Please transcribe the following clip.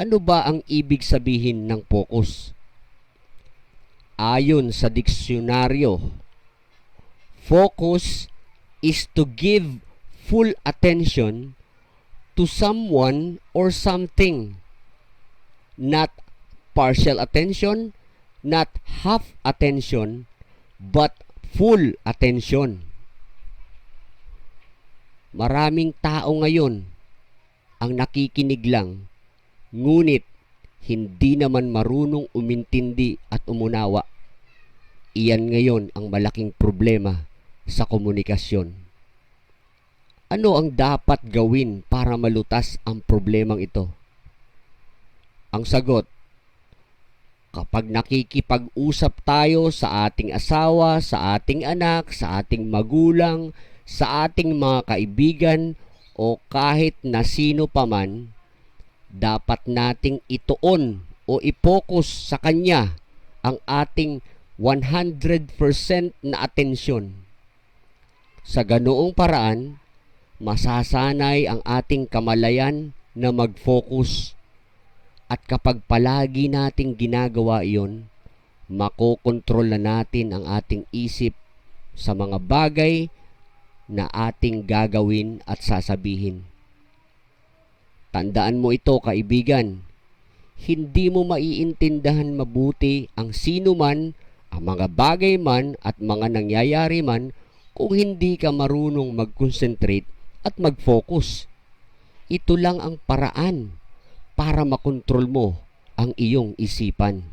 Ano ba ang ibig sabihin ng focus? Ayon sa diksyonaryo, focus is to give full attention to someone or something. Not partial attention, not half attention, but full attention. Maraming tao ngayon ang nakikinig lang, ngunit hindi naman marunong umintindi at umunawa. Iyan ngayon ang malaking problema sa komunikasyon. Ano ang dapat gawin para malutas ang problemang ito? Ang sagot, kapag nakikipag-usap tayo sa ating asawa, sa ating anak, sa ating magulang, sa ating mga kaibigan, o kahit na sino paman, dapat nating ituon o i-focus sa kanya ang ating 100% na atensyon. Sa ganoong paraan, masasanay ang ating kamalayan na mag-focus. At kapag palagi nating ginagawa iyon, makokontrol na natin ang ating isip sa mga bagay na ating gagawin at sasabihin. Tandaan mo ito, kaibigan. Hindi mo maiintindihan mabuti ang sino man, ang mga bagay man at mga nangyayari man kung hindi ka marunong mag-concentrate at mag-focus. Ito lang ang paraan para makontrol mo ang iyong isipan.